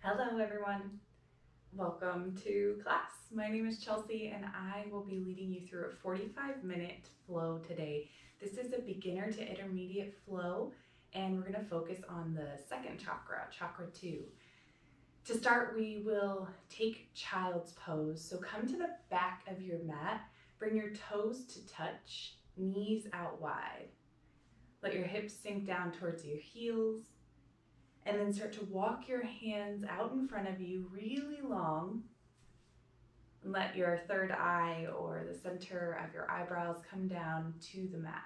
Hello everyone, welcome to class. My name is Chelsey and I will be leading you through a 45-minute flow today. This is a beginner to intermediate flow and we're going to focus on the second chakra, chakra 2. To start, we will take child's pose. So come to the back of your mat, bring your toes to touch, knees out wide. Let your hips sink down towards your heels. And then start to walk your hands out in front of you really long. And let your third eye or the center of your eyebrows come down to the mat.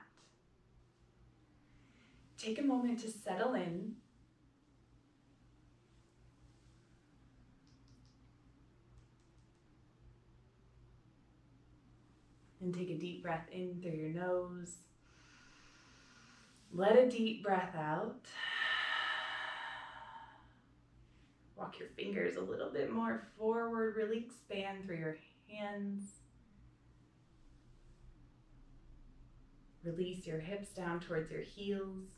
Take a moment to settle in. And take a deep breath in through your nose. Let a deep breath out. Walk your fingers a little bit more forward, really expand through your hands. Release your hips down towards your heels.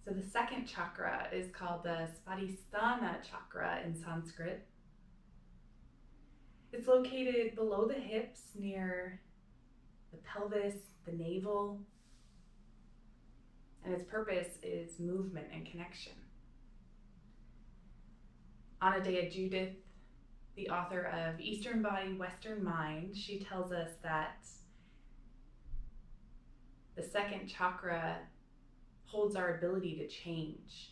So the second chakra is called the Svadhisthana chakra in Sanskrit. It's located below the hips near the pelvis, the navel. And its purpose is movement and connection. Anadea Judith, the author of Eastern Body, Western Mind, she tells us that the second chakra holds our ability to change.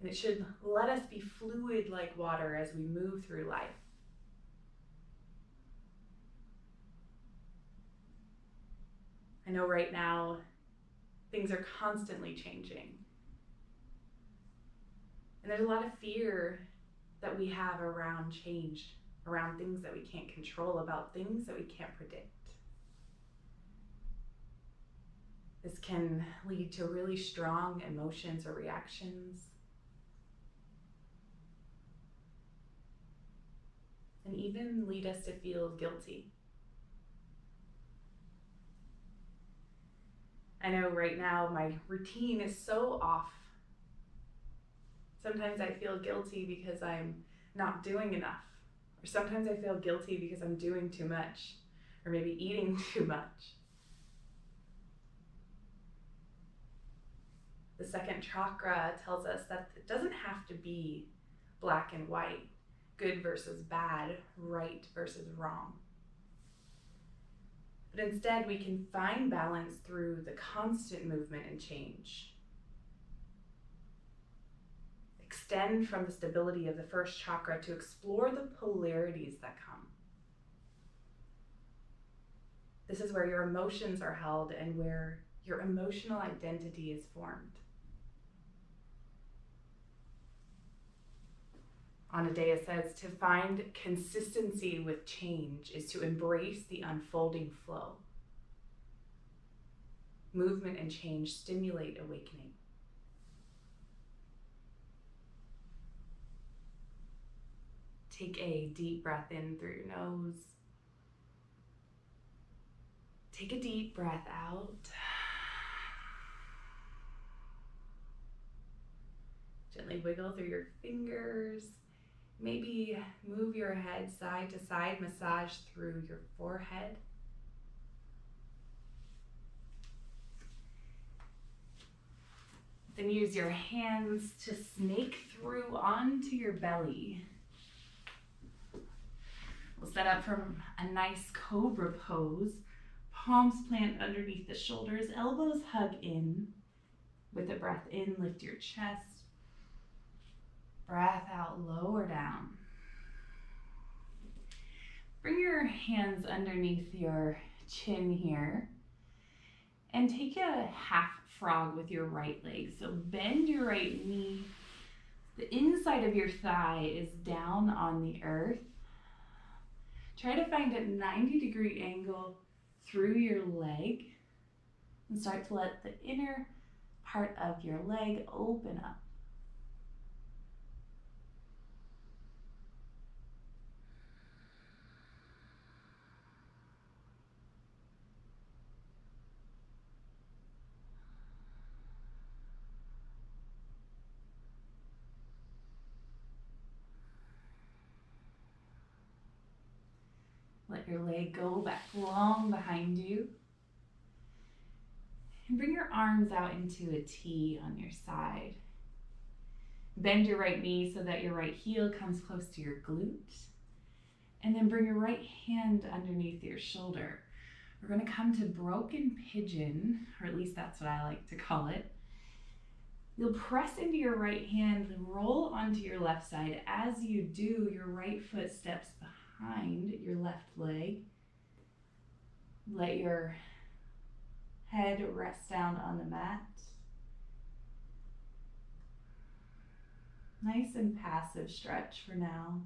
And it should let us be fluid like water as we move through life. I know right now things are constantly changing. And there's a lot of fear that we have around change, around things that we can't control, about things that we can't predict. This can lead to really strong emotions or reactions. And even lead us to feel guilty. I know right now my routine is so off. Sometimes I feel guilty because I'm not doing enough. Or sometimes I feel guilty because I'm doing too much. Or maybe eating too much. The second chakra tells us that it doesn't have to be black and white, good versus bad, right versus wrong. But instead, we can find balance through the constant movement and change. Extend from the stability of the first chakra to explore the polarities that come. This is where your emotions are held and where your emotional identity is formed. Anadea says, to find consistency with change is to embrace the unfolding flow. Movement and change stimulate awakening. Take a deep breath in through your nose. Take a deep breath out. Gently wiggle through your fingers. Maybe move your head side to side, massage through your forehead. Then use your hands to snake through onto your belly. We'll set up from a nice cobra pose. Palms plant underneath the shoulders, elbows hug in. With a breath in, lift your chest. Breath out, lower down. Bring your hands underneath your chin here and take a half frog with your right leg. So bend your right knee. The inside of your thigh is down on the earth. Try to find a 90-degree angle through your leg and start to let the inner part of your leg open up. your leg, go back long behind you. And bring your arms out into a T on your side. Bend your right knee so that your right heel comes close to your glute. And then bring your right hand underneath your shoulder. We're going to come to broken pigeon, or at least that's what I like to call it. You'll press into your right hand and roll onto your left side. As you do, your right foot steps behind your left leg. Let your head rest down on the mat. Nice and passive stretch for now.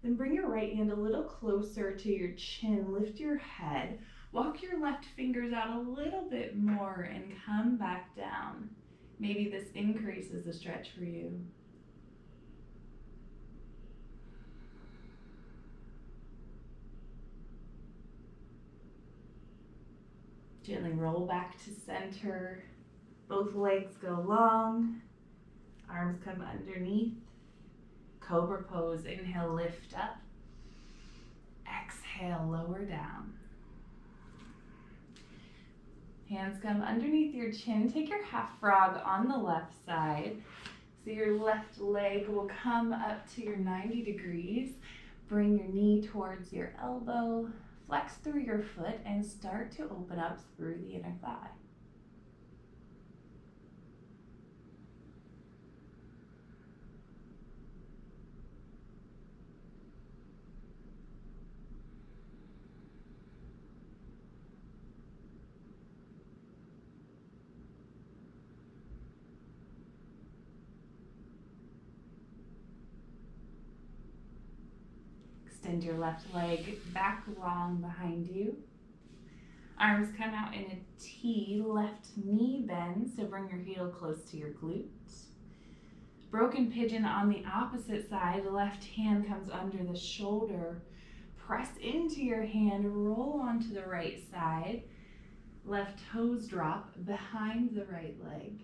Then bring your right hand a little closer to your chin. Lift your head. Walk your left fingers out a little bit more and come back down. Maybe this increases the stretch for you. Gently roll back to center. Both legs go long. Arms come underneath. Cobra pose. Inhale, lift up. Exhale, lower down. Hands come underneath your chin. Take your half frog on the left side. So your left leg will come up to your 90 degrees. Bring your knee towards your elbow. Flex through your foot and start to open up through the inner thigh. Extend your left leg back long behind you. Arms come out in a T, left knee bends, so bring your heel close to your glutes. Broken pigeon on the opposite side, left hand comes under the shoulder. Press into your hand, roll onto the right side. Left toes drop behind the right leg.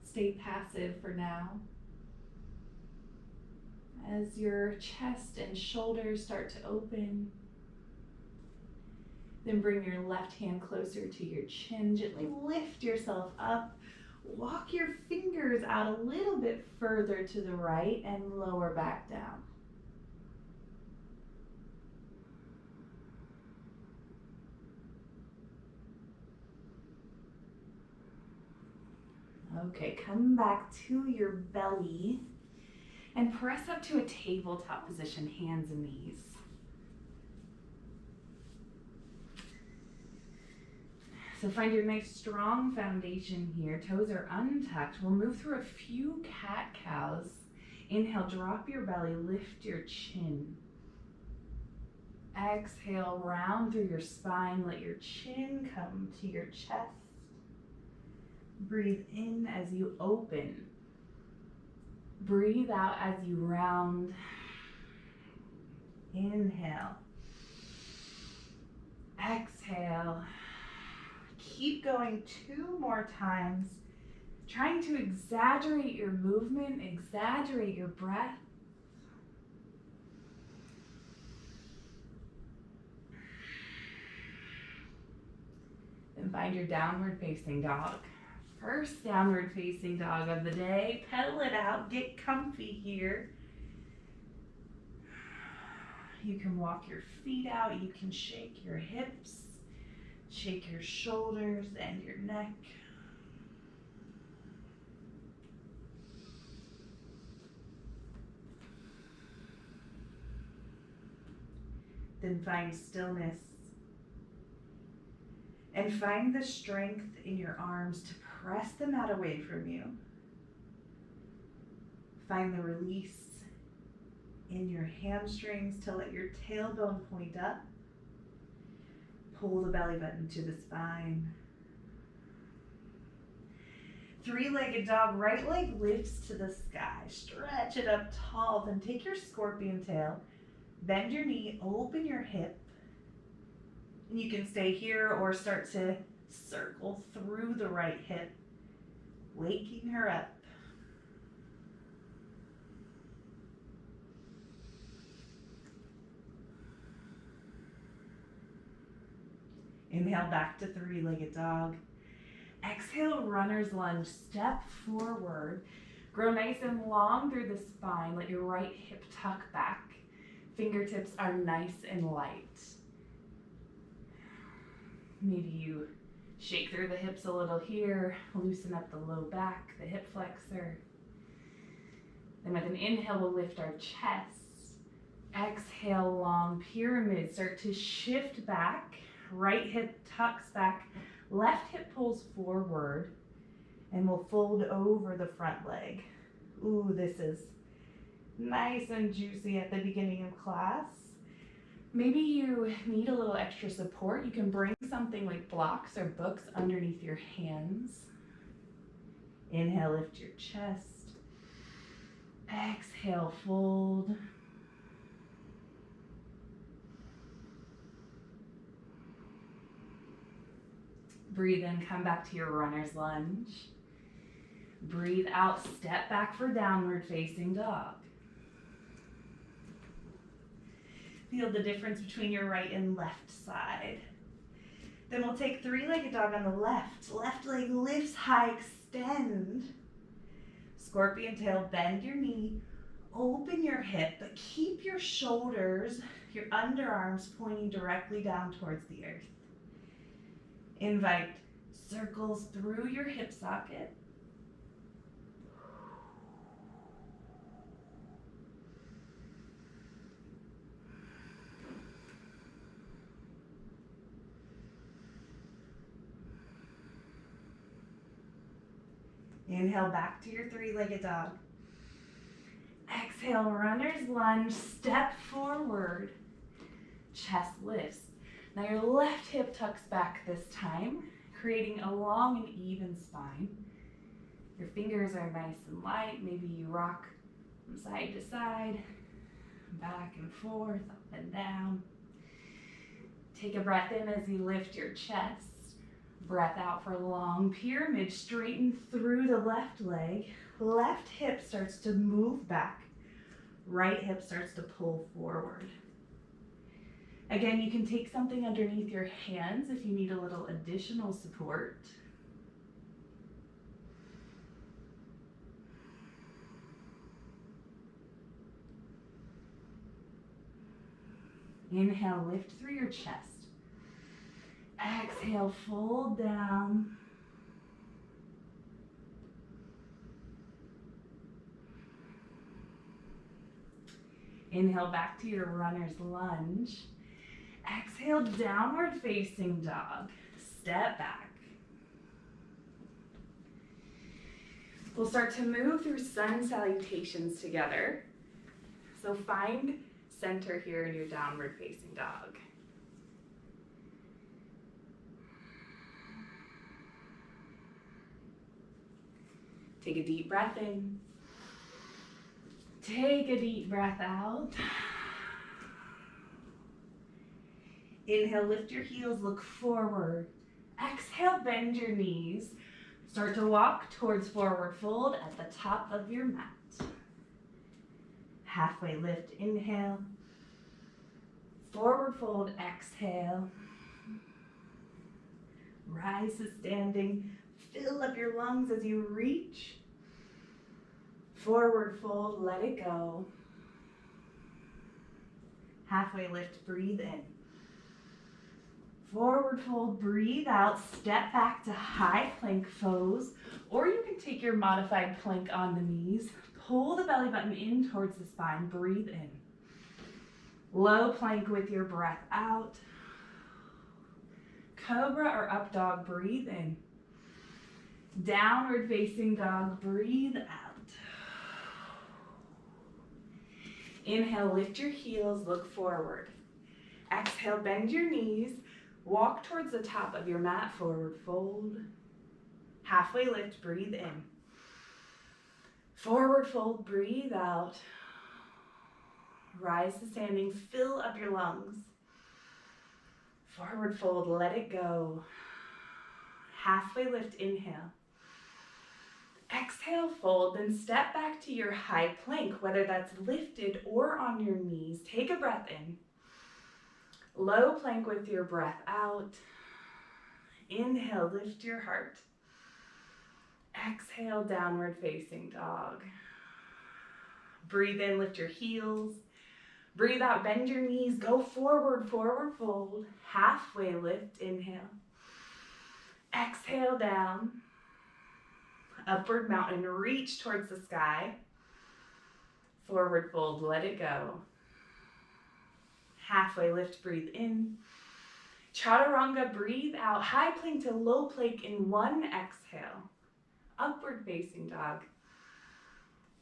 Stay passive for now. As your chest and shoulders start to open, then bring your left hand closer to your chin. Gently lift yourself up. Walk your fingers out a little bit further to the right and lower back down. Okay, come back to your belly. And press up to a tabletop position, hands and knees. So find your nice strong foundation here. Toes are untucked. We'll move through a few cat-cows. Inhale, drop your belly, lift your chin. Exhale, round through your spine. Let your chin come to your chest. Breathe in as you open. Breathe out as you round. Inhale. Exhale. Keep going 2 more times. Trying to exaggerate your movement, exaggerate your breath. Then find your downward facing dog. First downward facing dog of the day. Pedal it out, get comfy here. You can walk your feet out, you can shake your hips, shake your shoulders and your neck. Then find stillness. And find the strength in your arms to press the mat away from you. Find the release in your hamstrings to let your tailbone point up. Pull the belly button to the spine. 3-legged dog, right leg lifts to the sky. Stretch it up tall, then take your scorpion tail. Bend your knee, open your hip. You can stay here or start to circle through the right hip. waking her up. Inhale back to three-legged dog. Exhale, runner's lunge. Step forward. Grow nice and long through the spine. Let your right hip tuck back. Fingertips are nice and light. Maybe you shake through the hips a little here. Loosen up the low back, the hip flexor. Then with an inhale, we'll lift our chest. Exhale, long pyramid. Start to shift back. Right hip tucks back. Left hip pulls forward. And we'll fold over the front leg. Ooh, this is nice and juicy at the beginning of class. Maybe you need a little extra support. You can bring something like blocks or books underneath your hands. Inhale, lift your chest. Exhale, fold. Breathe in, come back to your runner's lunge. Breathe out, step back for downward facing dog. Feel the difference between your right and left side. Then we'll take three-legged dog on the left. Left leg lifts high, extend. Scorpion tail, bend your knee, open your hip, but keep your shoulders, your underarms pointing directly down towards the earth. Invite circles through your hip socket. Inhale back to your three-legged dog. Exhale, runner's lunge, step forward. Chest lifts. Now your left hip tucks back this time, creating a long and even spine. Your fingers are nice and light. Maybe you rock from side to side, back and forth, up and down. Take a breath in as you lift your chest. Breath out for long pyramid. Straighten through the left leg. Left hip starts to move back. Right hip starts to pull forward. Again, you can take something underneath your hands if you need a little additional support. Inhale, lift through your chest. Exhale, fold down. Inhale back to your runner's lunge. Exhale, downward facing dog. Step back. We'll start to move through sun salutations together. So find center here in your downward facing dog. Take a deep breath in. Take a deep breath out. Inhale, lift your heels, look forward. Exhale, bend your knees. Start to walk towards forward fold at the top of your mat. Halfway lift, inhale. Forward fold, exhale. Rise to standing. Fill up your lungs as you reach. Forward fold, let it go. Halfway lift, breathe in. Forward fold, breathe out, step back to high plank pose, or you can take your modified plank on the knees. Pull the belly button in towards the spine, breathe in. Low plank with your breath out. Cobra or up dog, breathe in. Downward facing dog, breathe out. Inhale, lift your heels, look forward. Exhale, bend your knees. Walk towards the top of your mat, forward fold. Halfway lift, breathe in. Forward fold, breathe out. Rise to standing, fill up your lungs. Forward fold, let it go. Halfway lift, inhale. Exhale, fold, then step back to your high plank, whether that's lifted or on your knees. Take a breath in. Low plank with your breath out. Inhale, lift your heart. Exhale, downward facing dog. Breathe in, lift your heels. Breathe out, bend your knees, go forward, forward fold. Halfway lift, inhale. Exhale, down. Upward mountain, reach towards the sky. Forward fold, let it go. Halfway lift, breathe in. Chaturanga, breathe out. High plank to low plank in one exhale. Upward facing dog.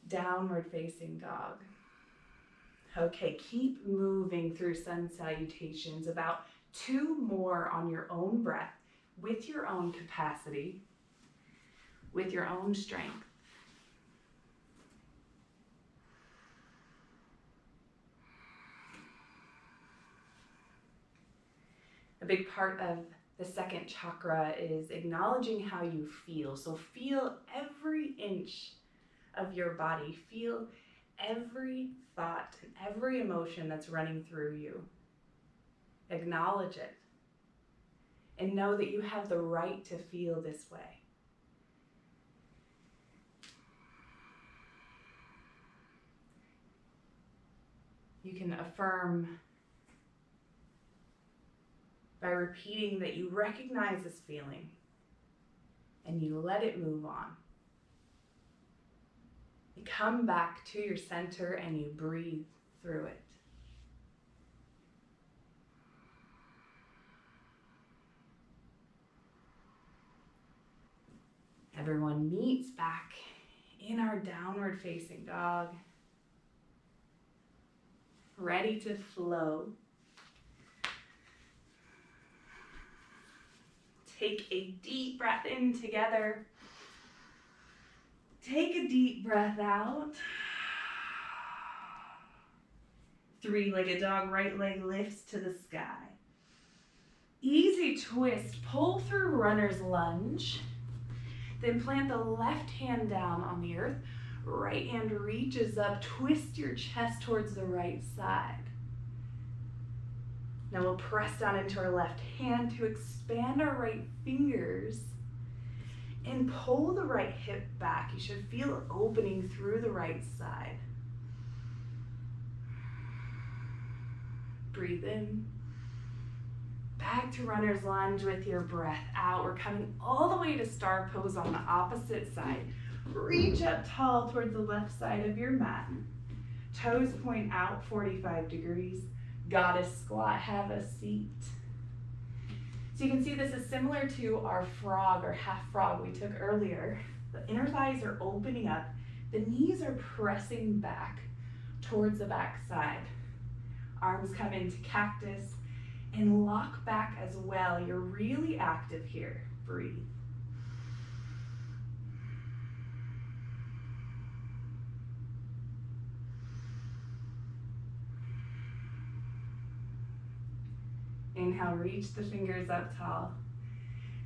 Downward facing dog. Okay, keep moving through sun salutations. About 2 more on your own breath, with your own capacity, with your own strength. A big part of the second chakra is acknowledging how you feel. So feel every inch of your body. Feel every thought and every emotion that's running through you. Acknowledge it. And know that you have the right to feel this way. You can affirm by repeating that you recognize this feeling and you let it move on. You come back to your center and you breathe through it. Everyone meets back in our downward facing dog, ready to flow. Take a deep breath in together. Take a deep breath out. 3-legged dog, right leg lifts to the sky. Easy twist, pull through runner's lunge. Then plant the left hand down on the earth. Right hand reaches up, twist your chest towards the right side. Now we'll press down into our left hand to expand our right fingers and pull the right hip back. You should feel it opening through the right side. Breathe in. Back to runner's lunge with your breath out. We're coming all the way to star pose on the opposite side. Reach up tall towards the left side of your mat. Toes point out 45 degrees. Goddess squat, have a seat. So you can see this is similar to our frog or half frog we took earlier. The inner thighs are opening up. The knees are pressing back towards the back side. Arms come into cactus and lock back as well. You're really active here. Breathe. Inhale, reach the fingers up tall.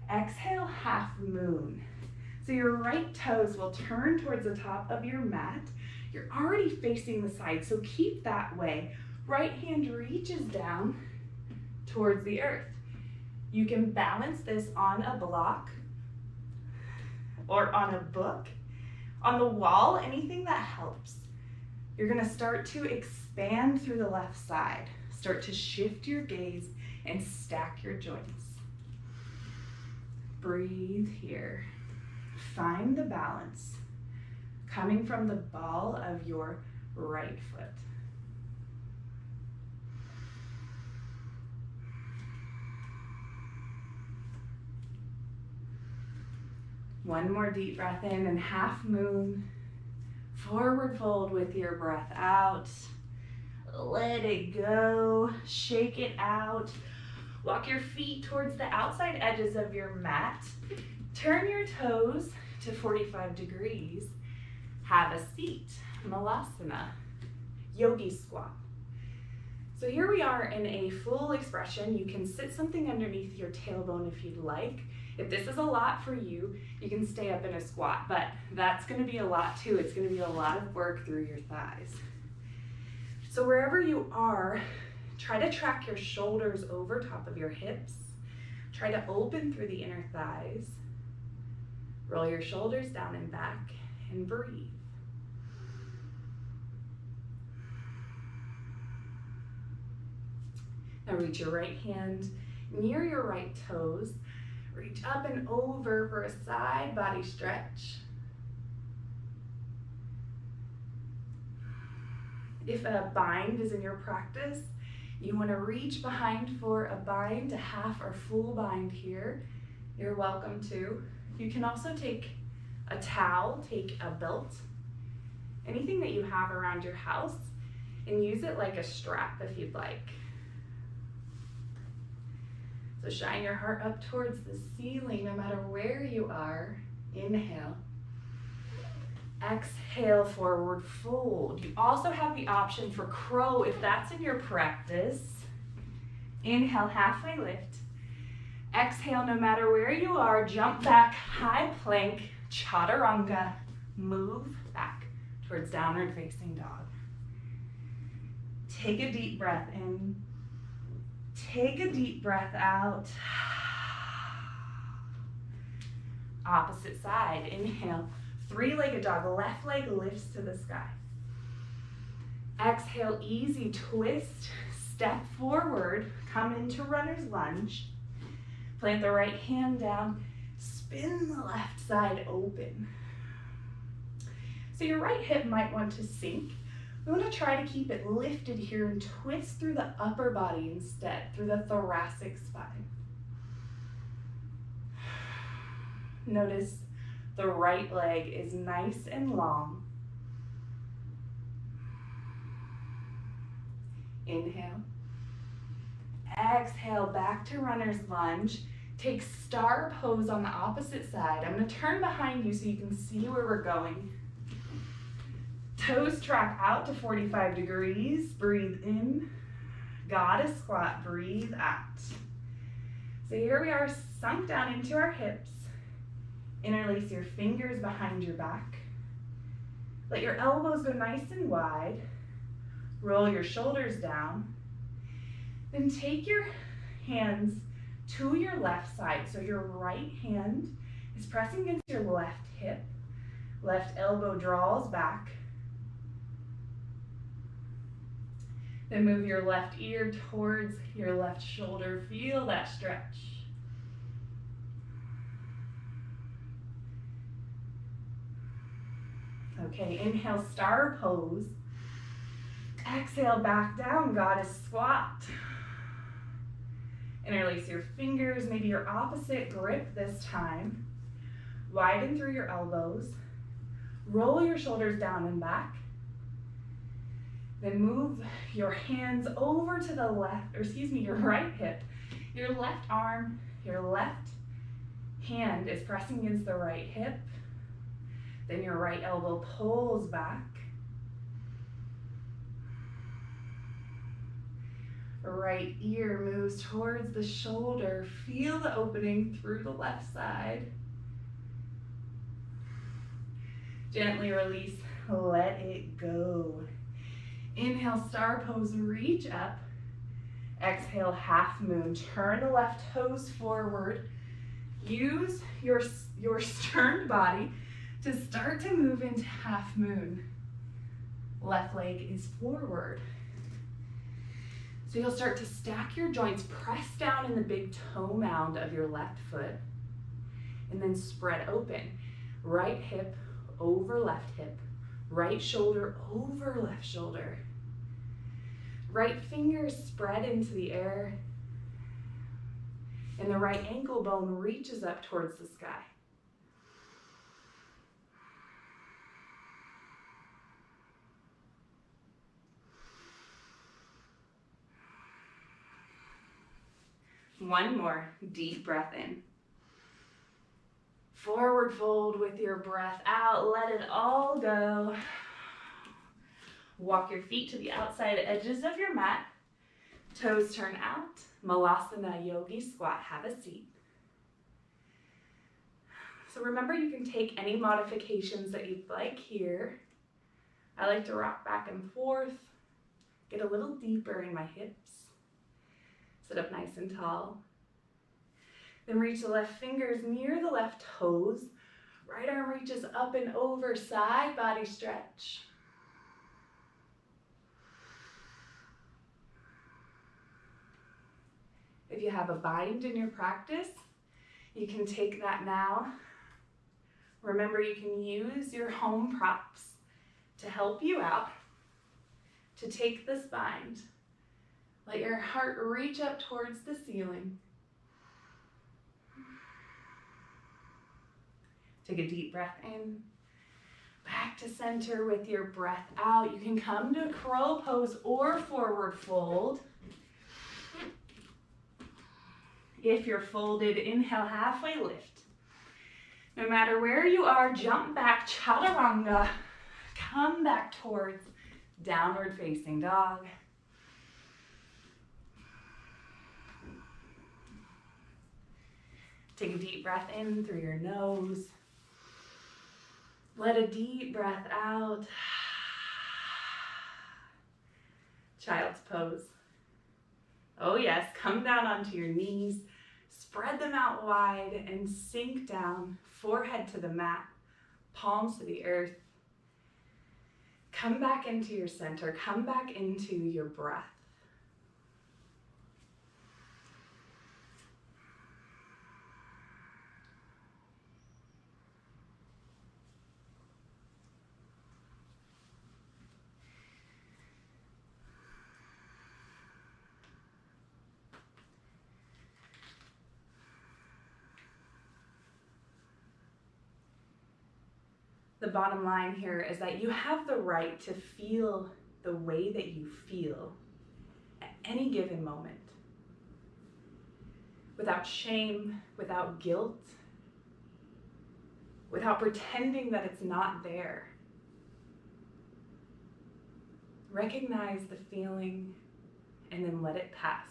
Exhale, half moon. So your right toes will turn towards the top of your mat. You're already facing the side, so keep that way. Right hand reaches down towards the earth. You can balance this on a block or on a book, on the wall, anything that helps. You're gonna start to expand through the left side. Start to shift your gaze and stack your joints. Breathe here. Find the balance coming from the ball of your right foot. One more deep breath in and half moon. Forward fold with your breath out. Let it go. Shake it out. Walk your feet towards the outside edges of your mat. Turn your toes to 45 degrees. Have a seat. Malasana. Yogi squat. So here we are in a full expression. You can sit something underneath your tailbone if you'd like. If this is a lot for you, you can stay up in a squat, but that's going to be a lot too. It's going to be a lot of work through your thighs. So wherever you are, try to track your shoulders over top of your hips. Try to open through the inner thighs. Roll your shoulders down and back and breathe. Now reach your right hand near your right toes. Reach up and over for a side body stretch. If a bind is in your practice, you want to reach behind for a bind, a half or full bind here. You're welcome to. You can also take a towel, take a belt, anything that you have around your house, and use it like a strap if you'd like. So shine your heart up towards the ceiling no matter where you are. Inhale. Exhale, forward fold. You also have the option for crow if that's in your practice. Inhale, halfway lift. Exhale, no matter where you are, jump back, high plank, chaturanga. Move back towards downward facing dog. Take a deep breath in. Take a deep breath out. Opposite side. Inhale. Three-legged dog. Left leg lifts to the sky. Exhale, easy twist. Step forward. Come into runner's lunge. Plant the right hand down. Spin the left side open. So your right hip might want to sink. We want to try to keep it lifted here and twist through the upper body instead, through the thoracic spine. Notice the right leg is nice and long. Inhale. Exhale, back to runner's lunge. Take star pose on the opposite side. I'm going to turn behind you so you can see where we're going. Toes track out to 45 degrees. Breathe in. Goddess squat. Breathe out. So here we are, sunk down into our hips. Interlace your fingers behind your back. Let your elbows go nice and wide. Roll your shoulders down. Then take your hands to your left side. So your right hand is pressing against your left hip. Left elbow draws back. Then move your left ear towards your left shoulder. Feel that stretch. Okay, inhale, star pose. Exhale, back down, goddess squat. Interlace your fingers, maybe your opposite grip this time. Widen through your elbows. Roll your shoulders down and back. Then move your hands over to the left, or excuse me, your right hip. Your left arm, your left hand is pressing against the right hip. Then your right elbow pulls back. Right ear moves towards the shoulder. Feel the opening through the left side. Gently release, let it go. Inhale, star pose, reach up. Exhale, half moon. Turn the left toes forward. Use your sterned body to start to move into half moon. Left leg is forward. So you'll start to stack your joints, press down in the big toe mound of your left foot, and then spread open. Right hip over left hip. Right shoulder over left shoulder. Right fingers spread into the air. And the right ankle bone reaches up towards the sky. One more deep breath in. Forward fold with your breath out. Let it all go. Walk your feet to the outside edges of your mat. Toes turn out. Malasana yogi squat. Have a seat. So remember, you can take any modifications that you'd like here. I like to rock back and forth, get a little deeper in my hips, sit up nice and tall. Then reach the left fingers near the left toes. Right arm reaches up and over, side body stretch. If you have a bind in your practice, you can take that now. Remember, you can use your home props to help you out, to take this bind. Let your heart reach up towards the ceiling. Take a deep breath in, back to center with your breath out. You can come to crow pose or forward fold. If you're folded, inhale, halfway lift. No matter where you are, jump back, chaturanga. Come back towards downward facing dog. Take a deep breath in through your nose. Let a deep breath out. Child's pose. Oh yes, come down onto your knees, spread them out wide and sink down, forehead to the mat, palms to the earth. Come back into your center, come back into your breath. The bottom line here is that you have the right to feel the way that you feel at any given moment. Without shame, without guilt, without pretending that it's not there. Recognize the feeling and then let it pass.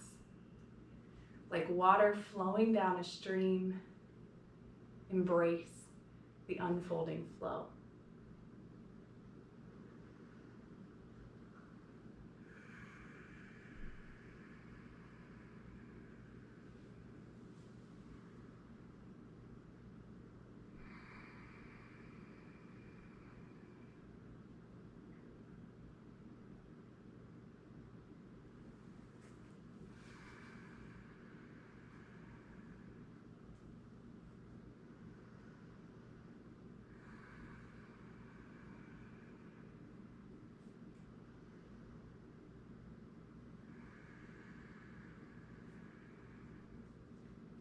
Like water flowing down a stream, embrace the unfolding flow.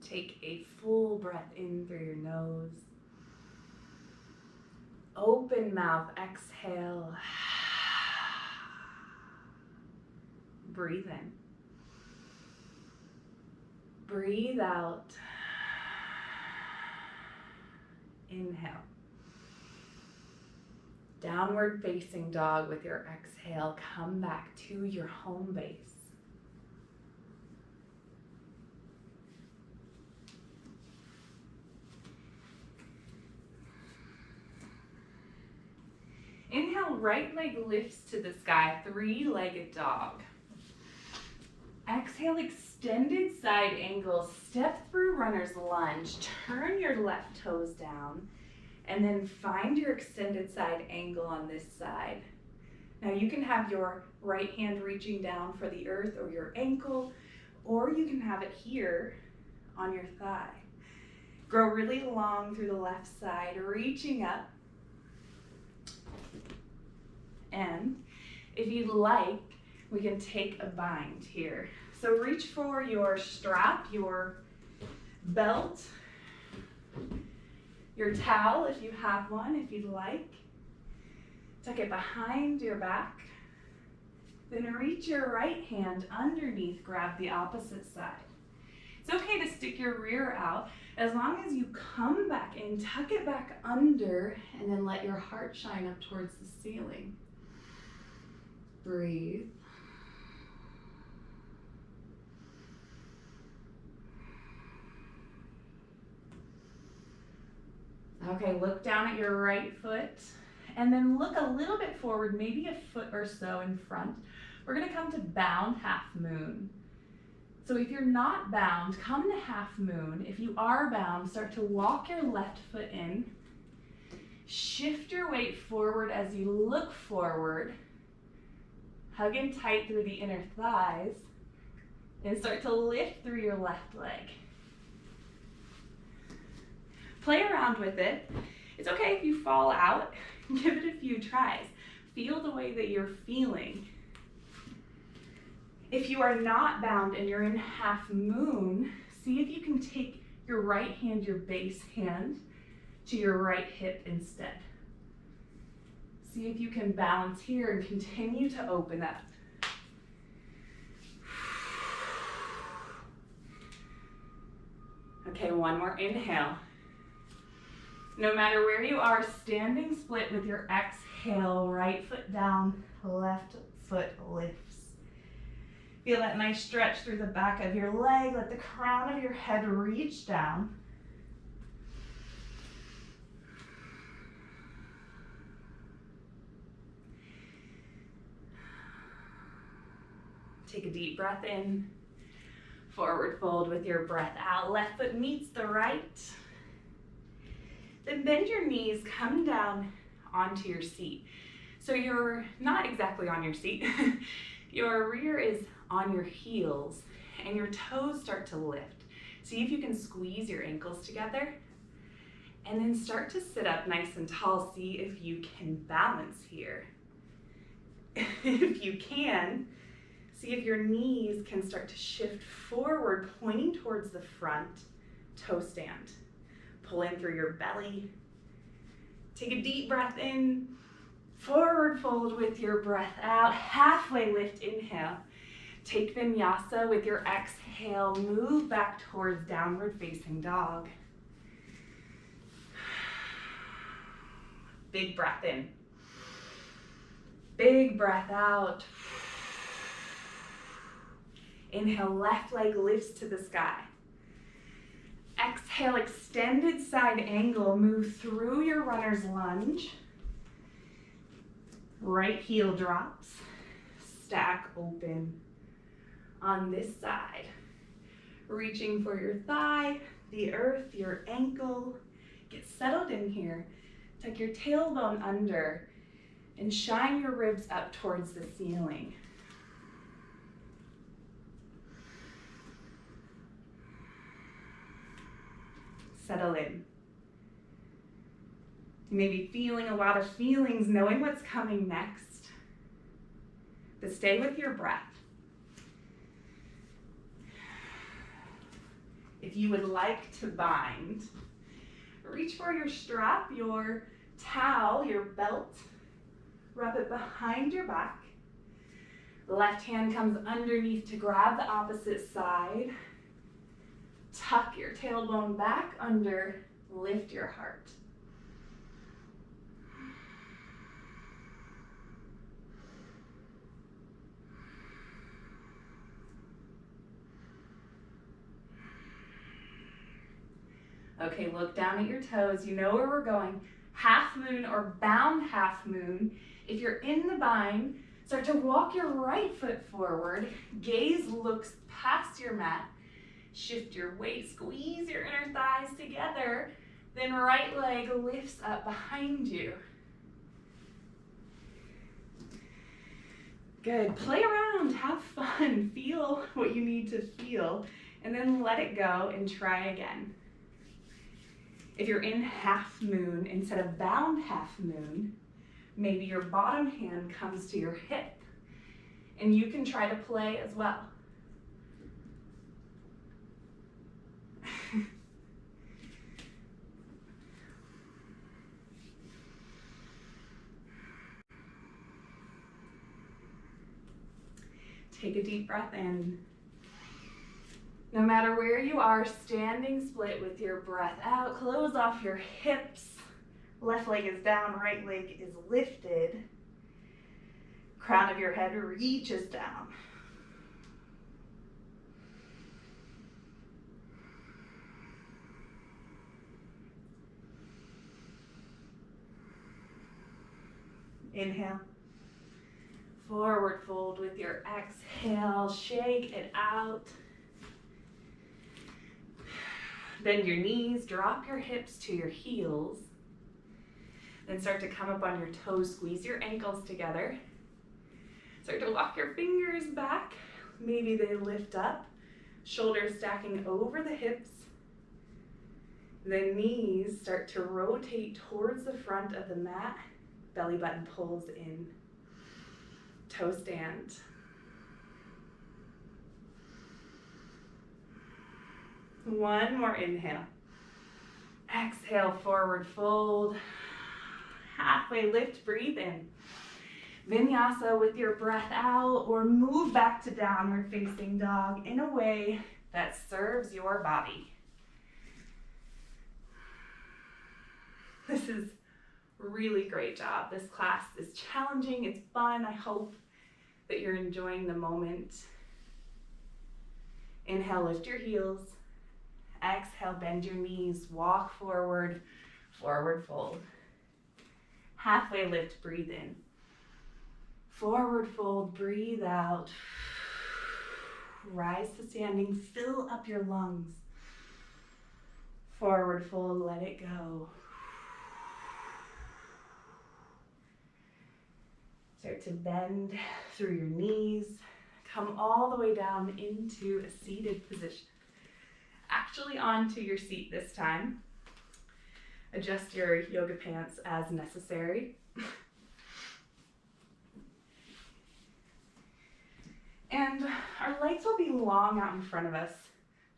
Take a full breath in through your nose. Open mouth, exhale. Breathe in. Breathe out. Inhale. Downward facing dog with your exhale. Come back to your home base. Inhale, right leg lifts to the sky, three-legged dog. Exhale, extended side angle, step through runner's lunge, turn your left toes down, and then find your extended side angle on this side. Now you can have your right hand reaching down for the earth or your ankle, or you can have it here on your thigh. Grow really long through the left side, reaching up. And if you'd like, we can take a bind here. So reach for your strap, your belt, your towel if you have one, if you'd like. Tuck it behind your back. Then reach your right hand underneath, grab the opposite side. It's okay to stick your rear out as long as you come back and tuck it back under and then let your heart shine up towards the ceiling. Breathe. Okay, look down at your right foot and then look a little bit forward, maybe a foot or so in front. We're gonna come to bound half moon. So if you're not bound, come to half moon. If you are bound, start to walk your left foot in. Shift your weight forward as you look forward. Hug in tight through the inner thighs and start to lift through your left leg. Play around with it. It's okay if you fall out. Give it a few tries. Feel the way that you're feeling. If you are not bound and you're in half moon, see if you can take your right hand, your base hand, to your right hip instead. See if you can balance here and continue to open up. Okay, one more inhale. No matter where you are, standing split with your exhale, right foot down, left foot lifts. Feel that nice stretch through the back of your leg. Let the crown of your head reach down. Take a deep breath in. Forward fold with your breath out. Left foot meets the right. Then bend your knees, come down onto your seat. So you're not exactly on your seat. Your rear is on your heels and your toes start to lift. See if you can squeeze your ankles together and then start to sit up nice and tall. See if you can balance here. If you can, see if your knees can start to shift forward, pointing towards the front, toe stand. Pull in through your belly. Take a deep breath in. Forward fold with your breath out. Halfway lift, inhale. Take Vinyasa with your exhale. Move back towards downward facing dog. Big breath in. Big breath out. Inhale, left leg lifts to the sky. Exhale, extended side angle. Move through your runner's lunge. Right heel drops. Stack open on this side. Reaching for your thigh, the earth, your ankle. Get settled in here. Tuck your tailbone under and shine your ribs up towards the ceiling. Settle in. You may be feeling a lot of feelings, knowing what's coming next, but stay with your breath. If you would like to bind, reach for your strap, your towel, your belt, wrap it behind your back. The left hand comes underneath to grab the opposite side. Tuck your tailbone back under, lift your heart. Okay, look down at your toes. You know where we're going. Half moon or bound half moon. If you're in the bind, start to walk your right foot forward. Gaze looks past your mat. Shift your weight, squeeze your inner thighs together. Then right leg lifts up behind you. Good, play around, have fun, feel what you need to feel, and then let it go and try again. If you're in half moon instead of bound half moon, maybe your bottom hand comes to your hip and you can try to play as well. Take a deep breath in. No matter where you are, standing split with your breath out. Close off your hips. Left leg is down, right leg is lifted. Crown of your head reaches down. Inhale. Forward fold with your exhale. Shake it out. Bend your knees, drop your hips to your heels. Then start to come up on your toes, squeeze your ankles together. Start to walk your fingers back. Maybe they lift up. Shoulders stacking over the hips. The knees start to rotate towards the front of the mat. Belly button pulls in. Toe stand. One more inhale. Exhale, forward fold. Halfway lift, breathe in. Vinyasa with your breath out, or move back to downward facing dog in a way that serves your body. This is a really great job. This class is challenging, it's fun. I hope that you're enjoying the moment. Inhale, lift your heels. Exhale, bend your knees, walk forward, forward fold. Halfway lift, breathe in. Forward fold, breathe out. Rise to standing, fill up your lungs. Forward fold, let it go. Start to bend through your knees. Come all the way down into a seated position. Actually onto your seat this time. Adjust your yoga pants as necessary. And our legs will be long out in front of us.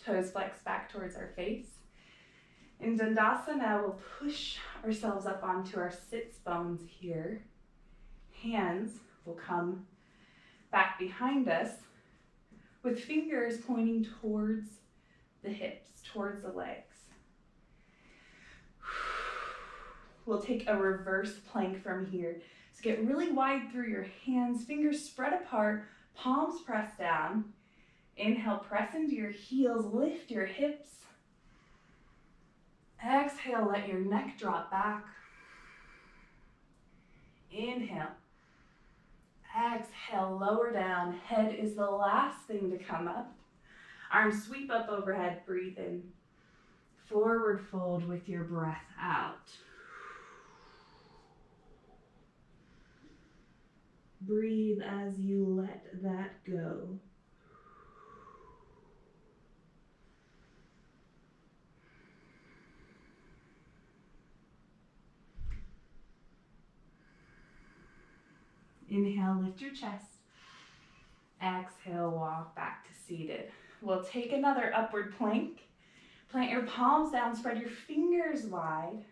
Toes flex back towards our face. In Dandasana, we'll push ourselves up onto our sits bones here. Hands will come back behind us with fingers pointing towards the hips, towards the legs. We'll take a reverse plank from here. So get really wide through your hands, fingers spread apart, palms press down. Inhale, press into your heels, lift your hips. Exhale, let your neck drop back. Inhale. Exhale, lower down. Head is the last thing to come up. Arms sweep up overhead, breathe in. Forward fold with your breath out. Breathe as you let that go. Inhale, lift your chest. Exhale, walk back to seated. We'll take another upward plank. Plant your palms down, spread your fingers wide.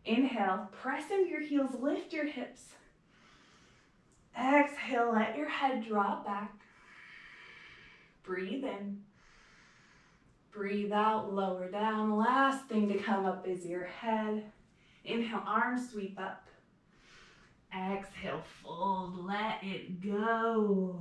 Inhale, press into your heels, lift your hips. Exhale, let your head drop back. Breathe in. Breathe out, lower down. Last thing to come up is your head. Inhale, arms sweep up. Exhale, fold, let it go.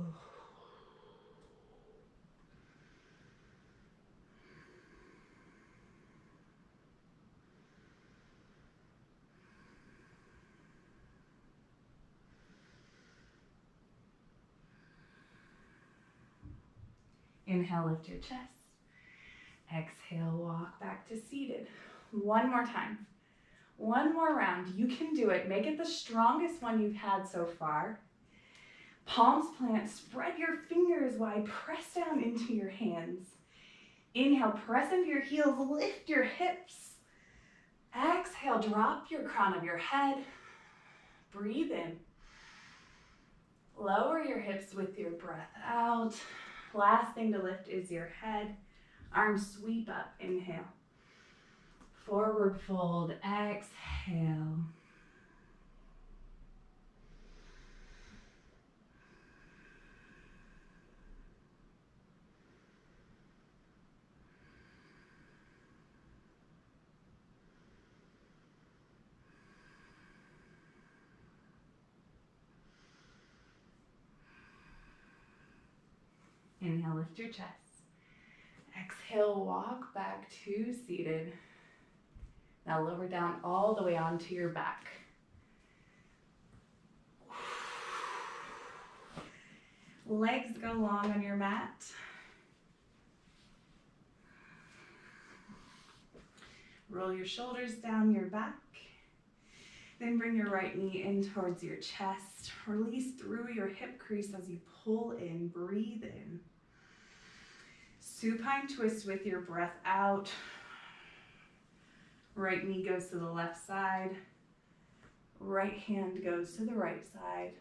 Inhale, lift your chest. Exhale, walk back to seated. One more time. One more round. You can do it. Make it the strongest one you've had so far. Palms plant. Spread your fingers wide. Press down into your hands. Inhale, press into your heels. Lift your hips. Exhale, drop your crown of your head. Breathe in. Lower your hips with your breath out. Last thing to lift is your head. Arms sweep up. Inhale. Forward fold. Exhale. Inhale, lift your chest. Exhale, walk back to seated. Now lower down all the way onto your back. Legs go long on your mat. Roll your shoulders down your back. Then bring your right knee in towards your chest. Release through your hip crease as you pull in, breathe in. Supine twist with your breath out. Right knee goes to the left side. Right hand goes to the right side.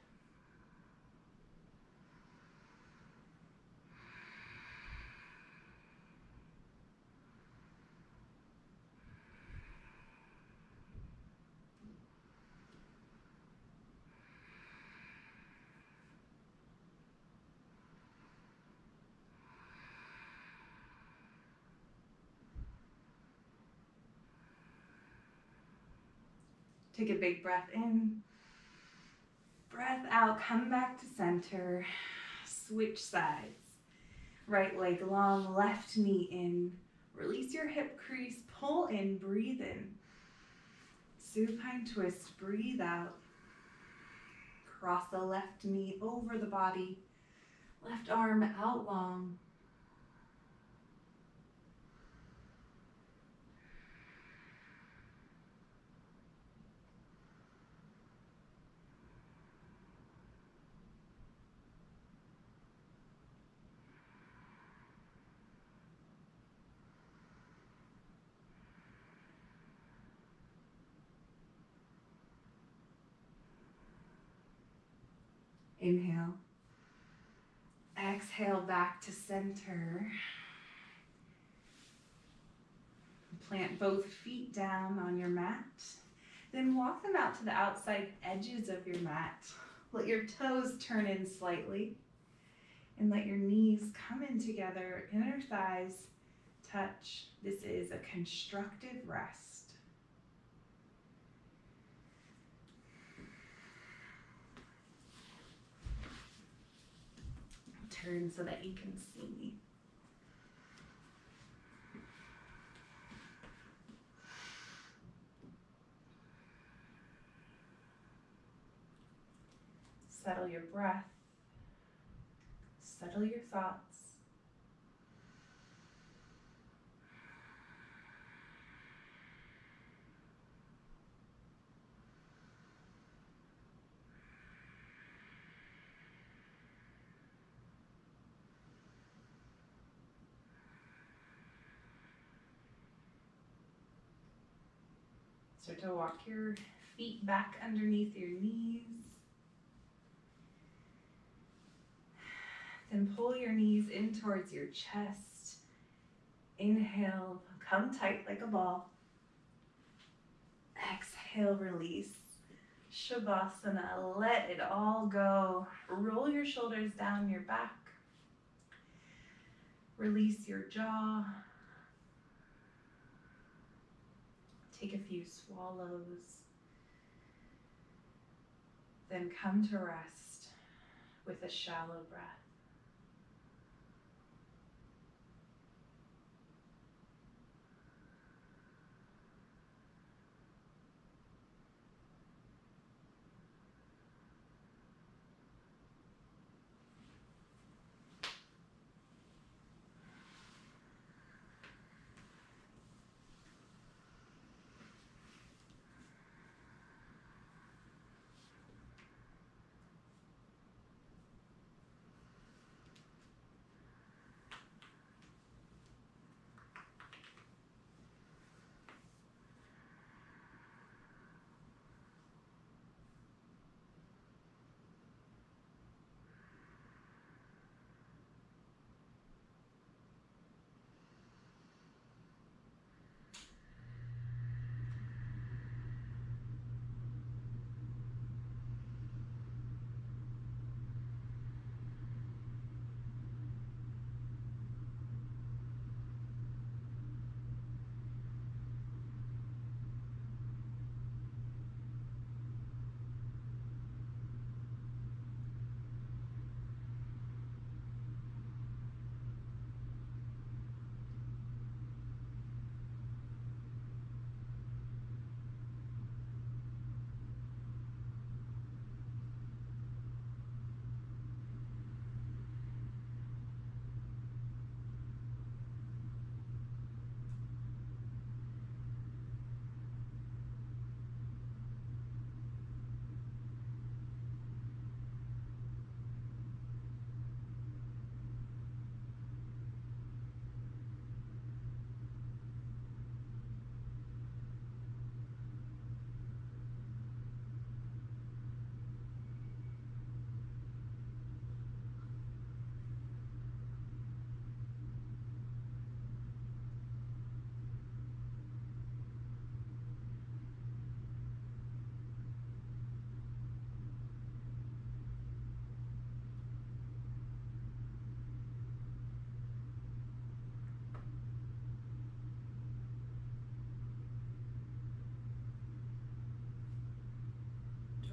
Take a big breath in. Breath out, come back to center. Switch sides. Right leg long, left knee in. Release your hip crease, pull in, breathe in. Supine twist, breathe out. Cross the left knee over the body. Left arm out long. Inhale. Exhale back to center. Plant both feet down on your mat. Then walk them out to the outside edges of your mat. Let your toes turn in slightly. And let your knees come in together, inner thighs touch. This is a constructive rest. Turn so that you can see me. Settle your breath. Settle your thoughts. Start to walk your feet back underneath your knees. Then pull your knees in towards your chest. Inhale, come tight like a ball. Exhale, release. Shavasana, let it all go. Roll your shoulders down your back. Release your jaw. Take a few swallows. Then come to rest with a shallow breath.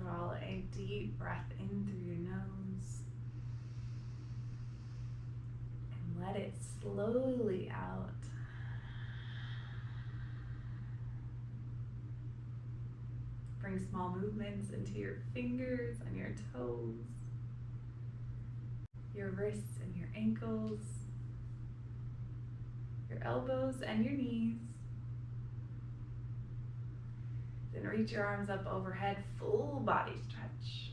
Draw a deep breath in through your nose and let it slowly out. Bring small movements into your fingers and your toes, your wrists and your ankles, your elbows and your knees. Then reach your arms up overhead, full body stretch.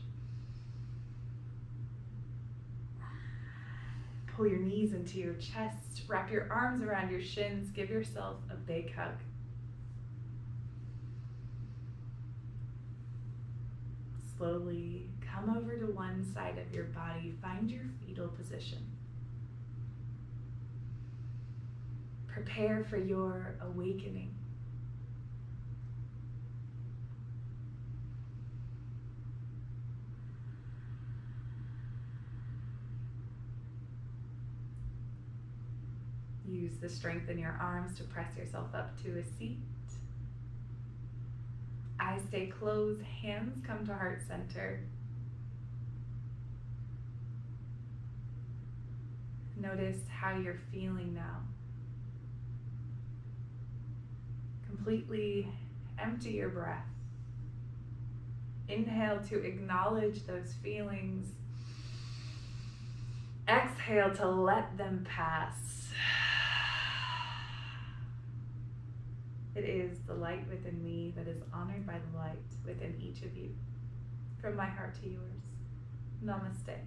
Pull your knees into your chest, wrap your arms around your shins, give yourself a big hug. Slowly come over to one side of your body, find your fetal position. Prepare for your awakening. Use the strength in your arms to press yourself up to a seat. Eyes stay closed, hands come to heart center. Notice how you're feeling now. Completely empty your breath. Inhale to acknowledge those feelings. Exhale to let them pass. It is the light within me that is honored by the light within each of you. From my heart to yours. Namaste.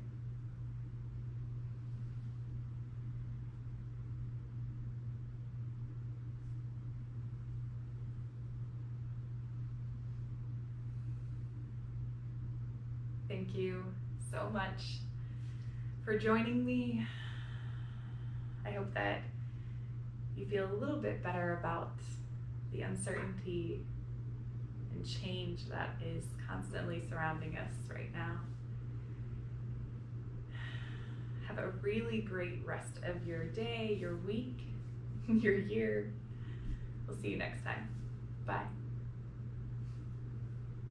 Thank you so much for joining me. I hope that you feel a little bit better about the uncertainty and change that is constantly surrounding us right now. Have a really great rest of your day, your week, your year. We'll see you next time. Bye.